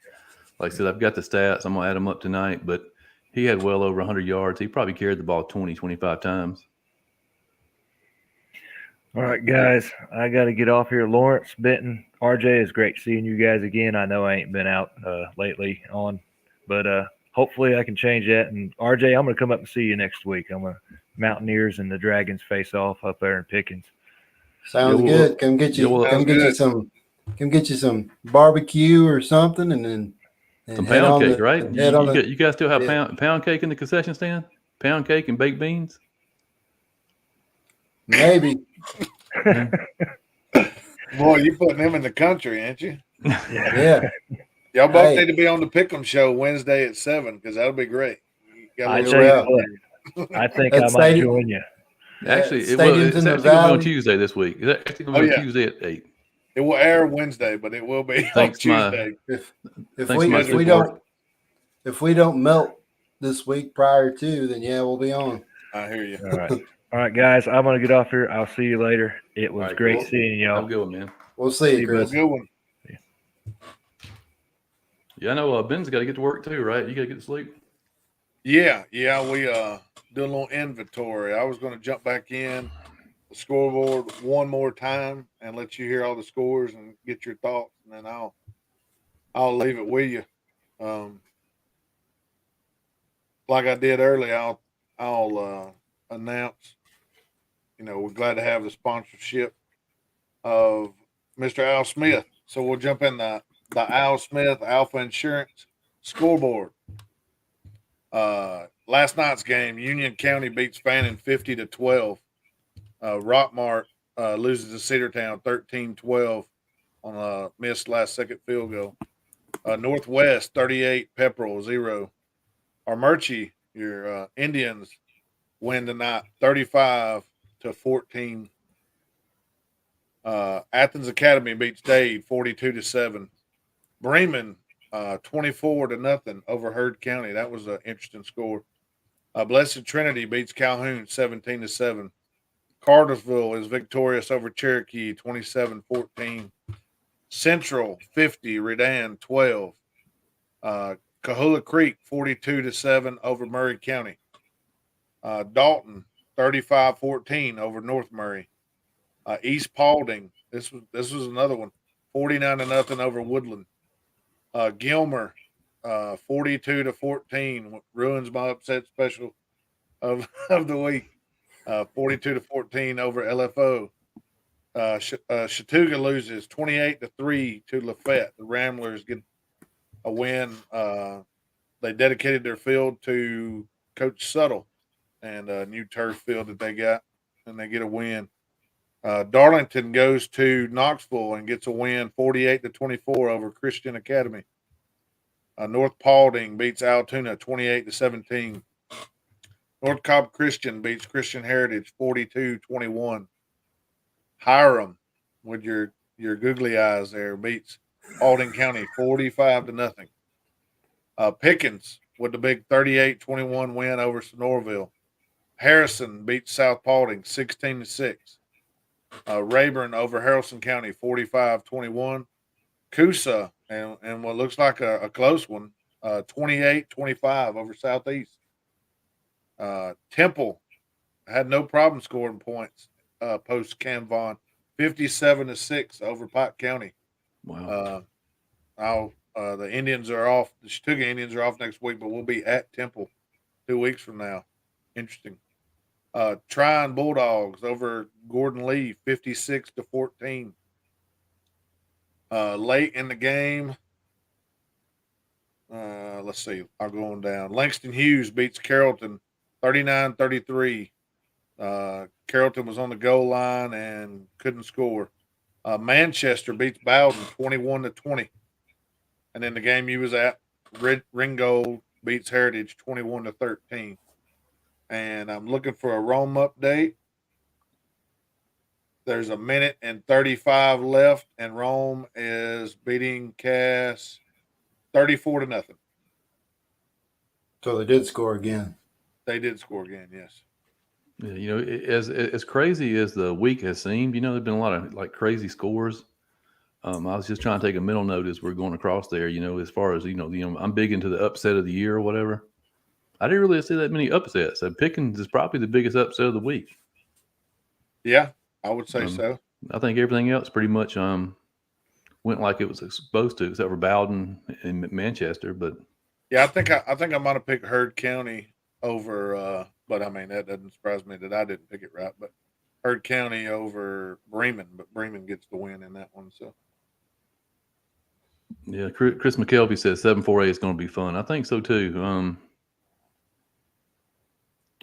Like I said, I've got the stats. I'm going to add them up tonight, but he had well over 100 yards. He probably carried the ball 20, 25 times. All right, guys, I got to get off here. Lawrence, Benton, RJ, it's great seeing you guys again. I know I ain't been out lately but hopefully I can change that. And RJ, I'm going to come up and see you next week. I'm going to Mountaineers and the Dragons face off up there in Pickens. Sounds good. Come get you some barbecue or something, and Some pound cake, right? And You guys still have yeah. pound cake in the concession stand? Pound cake and baked beans? Maybe. Boy, you putting them in the country, ain't you? Yeah. Y'all both Hey. need to be on the Pick'em show Wednesday at 7 because that'll be great. You got a I little tell you well. what, I think I That might stadium- join you. Actually, stadiums it's in the actually going to be on valley. Tuesday this week. It's actually going to be on Tuesday at 8. It will air Wednesday, but it will be Thanks, on Tuesday. If we don't melt this week prior to, then yeah, we'll be on. I hear you. All right, guys. I'm gonna get off here. I'll see you later. It was great seeing y'all. Have a good one, man. We'll see you, Chris. Good one. Yeah, I know. Ben's got to get to work too, right? You got to get to sleep. Yeah. We do a little inventory. I was going to jump back in the scoreboard one more time and let you hear all the scores and get your thoughts, and then I'll leave it with you. Like I did earlier, I'll announce. We're glad to have the sponsorship of Mr. Al Smith. So we'll jump in the Al Smith Alpha Insurance scoreboard. Last night's game, Union County beats Fannin 50-12. Rockmart loses to Cedartown 13-12 on a missed last second field goal. Northwest 38, Pepperell 0. Armurchie, your Indians, win tonight 35-14. Athens Academy beats Dade 42-7. Bremen 24-0 over Heard County. That was an interesting score. Blessed Trinity beats Calhoun 17-7. Cartersville is victorious over Cherokee 27-14. Central 50, Redan 12. Kahula Creek 42-7 over Murray County. Dalton 35-14 over North Murray. East Paulding, this was another one, 49-0 over Woodland. Gilmer 42-14 ruins my upset special of the week. 42-14 over LFO. Chattooga loses 28-3 to Lafette. The Ramblers get a win. They dedicated their field to Coach Suttle and a new turf field that they got, and they get a win. Darlington goes to Knoxville and gets a win 48-24 over Christian Academy. North Paulding beats Altoona 28-17. North Cobb Christian beats Christian Heritage 42-21. Hiram, with your googly eyes there, beats Alding County 45-0. Pickens with the big 38-21 win over Sonoraville. Harrison beats South Paulding 16-6. Rayburn over Harrelson County 45-21. Coosa and what looks like a close one, 28-25 over Southeast. Temple had no problem scoring points post Cam Vaughn, 57-6 over Pike County. Wow. The Indians are off. The Chattooga Indians are off next week, but we'll be at Temple 2 weeks from now. Interesting. Tryon Bulldogs over Gordon Lee, 56-14. Late in the game, let's see. I'll go on down. Langston Hughes beats Carrollton 39-33. Carrollton was on the goal line and couldn't score. Manchester beats Bowden 21-20. And then the game you was at, Ringgold beats Heritage 21-13. And I'm looking for a Rome update. There's a minute and 35 left, and Rome is beating Cass 34-0. So they did score again. They did score again, yes. Yeah, as crazy as the week has seemed, there've been a lot of like crazy scores. I was just trying to take a mental note as we're going across there. As far as I'm big into the upset of the year or whatever. I didn't really see that many upsets. Pickens is probably the biggest upset of the week. Yeah, I would say so. I think everything else pretty much went like it was supposed to, except for Bowden and Manchester. But yeah, I think I might have picked Heard County over. But I mean that doesn't surprise me that I didn't pick it right. But Heard County over Bremen, but Bremen gets the win in that one. So Yeah, Chris McKelvey said 7-4A is going to be fun. I think so too.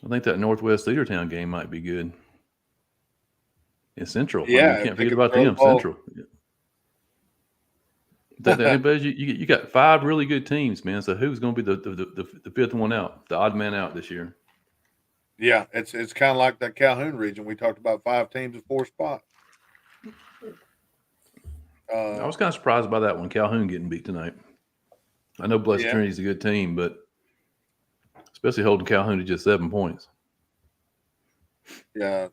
I think that Northwest Cedartown game might be good. In Central, Yeah, you if can't they forget can about throw the them. ball. Central. You got 5 really good teams, man. So who's going to be the fifth one out, the odd man out this year? Yeah, it's kind of like that Calhoun region. We talked about 5 teams and 4 spots. I was kind of surprised by that one, Calhoun getting beat tonight. I know Blessed Trinity's a good team, but especially holding Calhoun to just 7 points. Yeah,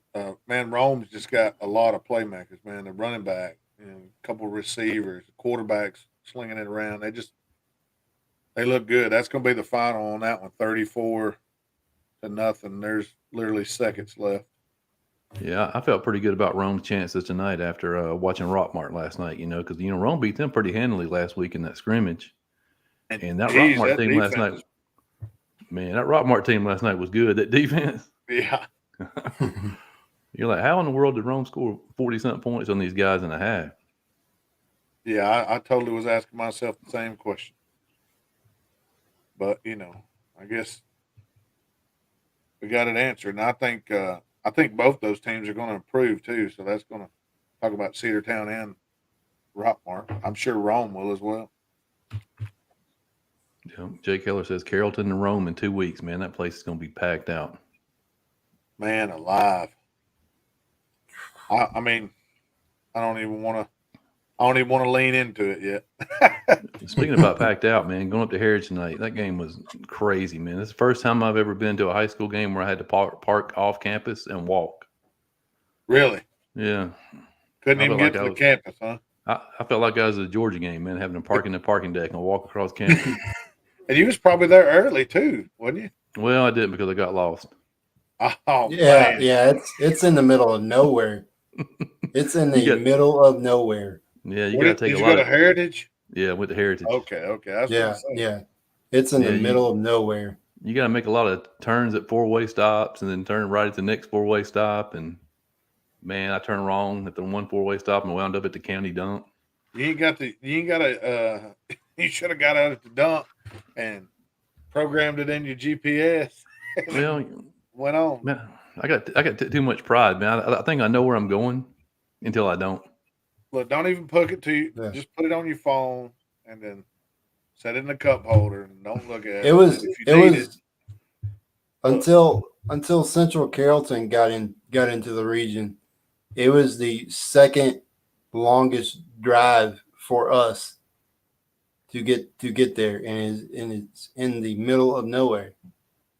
man, Rome's just got a lot of playmakers, man. The running back and a couple of receivers, quarterbacks slinging it around. They look good. That's going to be the final on that one, 34-0. There's literally seconds left. Yeah, I felt pretty good about Rome's chances tonight after watching Rockmart last night, because, Rome beat them pretty handily last week in that scrimmage. And that Rockmart team last night, man, that Rockmart team last night was good. That defense. Yeah. You're like, how in the world did Rome score 40-something points on these guys in a half? Yeah, I totally was asking myself the same question. But, I guess we got it answered. And I think both those teams are going to improve too. So that's going to talk about Cedartown and Rockmart. I'm sure Rome will as well. Yeah, Jay Keller says Carrollton and Rome in 2 weeks, man. That place is going to be packed out. Man alive. I mean, I don't even want to lean into it yet. Speaking about packed out, man, going up to Heritage tonight, that game was crazy, man. It's the first time I've ever been to a high school game where I had to park off campus and walk. Really? Yeah. Couldn't even get to the campus, huh? I felt like I was at a Georgia game, man, having to park in the parking deck and walk across campus. And you was probably there early too, wasn't you? Well, I didn't because I got lost. Oh, yeah, man. yeah. It's in the middle of nowhere. It's in the middle of nowhere. Yeah, you got to take Did you go to Heritage? Yeah, I went to Heritage. Okay. Yeah. It's in the middle of nowhere. You got to make a lot of turns at 4-way stops and then turn right at the next 4-way stop. And man, I turned wrong at the one 4-way stop and wound up at the county dump. You should have got out at the dump and programmed it in your GPS. Well, went on. Man, I got too much pride, man. I think I know where I'm going until I don't. Look, don't even hook it to you. Yeah. Just put it on your phone and then set it in the cup holder and don't look at it. It was until Central Carrollton got into the region. It was the second longest drive for us to get there, and it's in the middle of nowhere.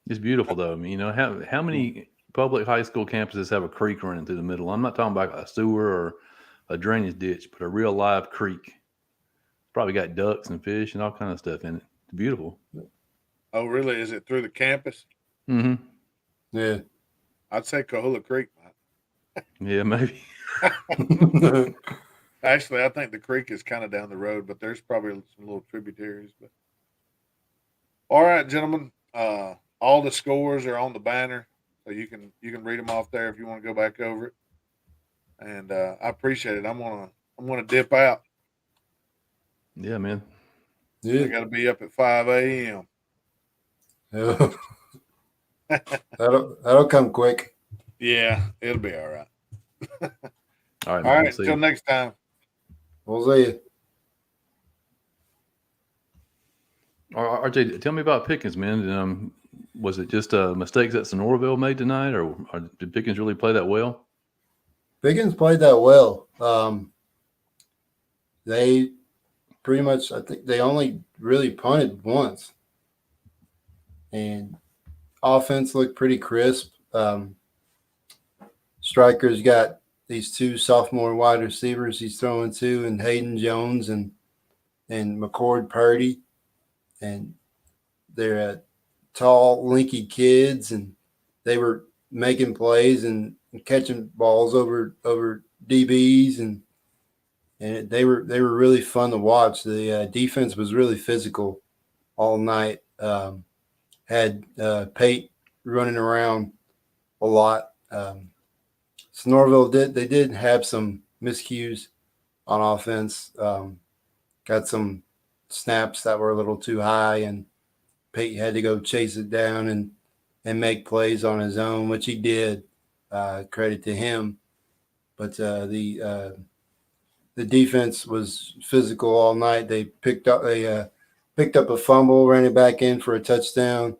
It's beautiful though. I mean, how many public high school campuses have a creek running through the middle? I'm not talking about a sewer or a drainage ditch, but a real live creek. Probably got ducks and fish and all kind of stuff in it. It's beautiful. Oh, really? Is it through the campus? Mm-hmm. Yeah. I'd say Coahulla Creek. Yeah, maybe. Actually, I think the creek is kind of down the road, but there's probably some little tributaries. But all right, gentlemen. All the scores are on the banner, so you can read them off there if you want to go back over it. And I appreciate it. I'm gonna dip out. Yeah, man. Yeah. I got to be up at 5 a.m. Oh. that'll come quick. Yeah, it'll be all right. All right. All right. Until next time. We'll see you. RJ, tell me about Pickens, man. Was it just mistakes that Sonoraville made tonight, or did Pickens really play that well? Pickens played that well. They pretty much, I think they only really punted once. And offense looked pretty crisp. Striker's got these 2 sophomore wide receivers he's throwing to, and Hayden Jones and McCord Purdy. And they're tall, lanky kids, and they were making plays and catching balls over DBs, and they were really fun to watch. The defense was really physical all night. Had Pate running around a lot. Sonoraville did have some miscues on offense. got some snaps that were a little too high, and Peyton had to go chase it down and make plays on his own, which he did. Credit to him. But the defense was physical all night. They picked up a fumble, ran it back in for a touchdown.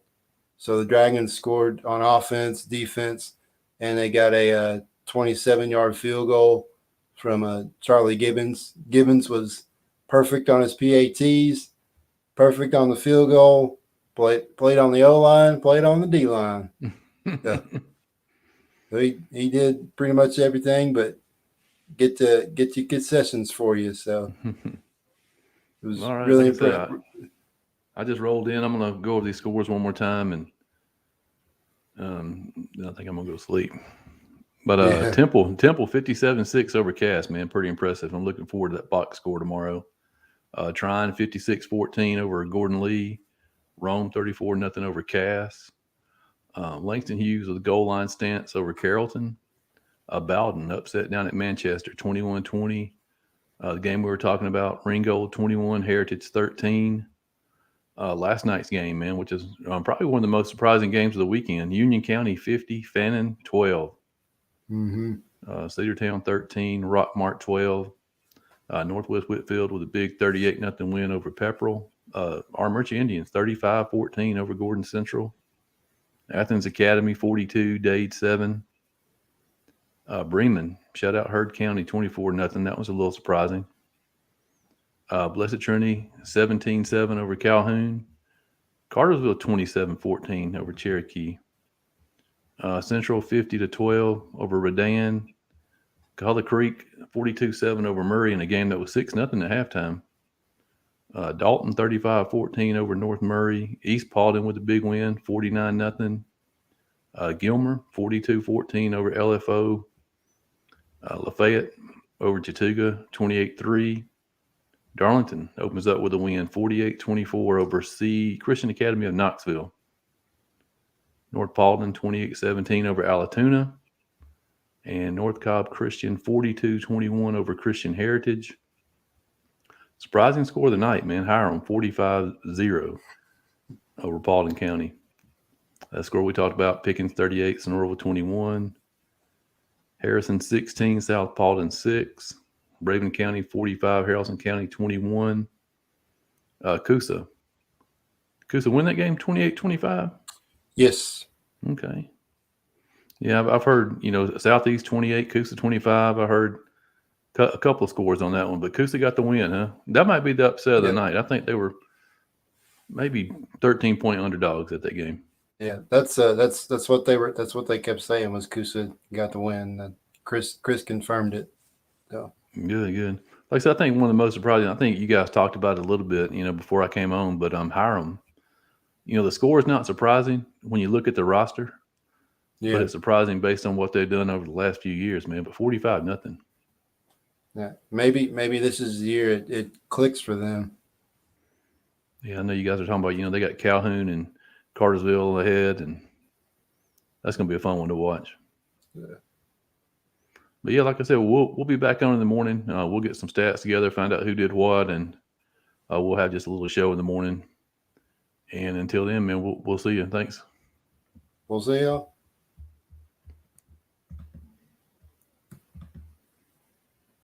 So the Dragons scored on offense, defense, and they got a 27-yard field goal from Charlie Gibbons. Gibbons was perfect on his PATs, perfect on the field goal, played on the O-line, played on the D-line. Yeah. So he did pretty much everything, but get your concessions for you. So it was All right, really like I said, impressive. I just rolled in. I'm going to go over these scores one more time, and then I think I'm going to go to sleep. But Yeah. Temple 57-6 over Cass, man. Pretty impressive. I'm looking forward to that box score tomorrow. Trine 56-14 over Gordon Lee. Rome 34-0 over Cass. Langston Hughes with a goal line stance over Carrollton. Bowden upset down at Manchester 21-20. The game we were talking about, Ringgold 21, Heritage 13. Last night's game, man, which is probably one of the most surprising games of the weekend. Union County 50, Fannin 12. Mm-hmm. Cedartown 13, Rockmart 12. Northwest Whitfield with a big 38-0 win over Pepperell. Armurchie Indians 35-14 over Gordon Central. Athens Academy 42, Dade 7. Bremen shut out Heard County 24-0. That was a little surprising. Blessed Trinity 17-7 over Calhoun. Cartersville 27-14 over Cherokee. Central 50-12 over Redan. Cahulla Creek 42-7 over Murray in a game that was 6-0 at halftime. Dalton 35-14 over North Murray. East Paulding with a big win, 49-0. Gilmer 42-14 over LFO. Lafayette over Chattooga 28-3. Darlington opens up with a win, 48-24 over Christian Academy of Knoxville. North Paulding 28-17 over Allatoona. And North Cobb Christian 42-21 over Christian Heritage. Surprising score of the night, man. Hiram 45-0 over Paulding County. That score we talked about, Pickens 38, Sonoraville 21. Harrison 16, South Paulding 6. Raven County 45, Haralson County 21. Coosa win that game 28-25? Yes. Okay. Yeah, I've heard, Southeast 28, Coosa 25. I heard a couple of scores on that one, but Coosa got the win, huh? That might be the upset of the night. I think they were maybe 13-point underdogs at that game. Yeah, that's what they were. That's what they kept saying was Coosa got the win. Chris confirmed it. So Good. Like I said, I think one of the most surprising. I think you guys talked about it a little bit, before I came on. But Hiram, the score is not surprising when you look at the roster. yeah, But it's surprising based on what they've done over the last few years, man. But 45-0. yeah. Maybe this is the year it clicks for them. Yeah, I know you guys are talking about. They got Calhoun and Cartersville ahead, and that's going to be a fun one to watch. Yeah. But yeah, like I said, we'll be back on in the morning. We'll get some stats together, find out who did what, and we'll have just a little show in the morning. And until then, man, we'll see you. Thanks. We'll see y'all.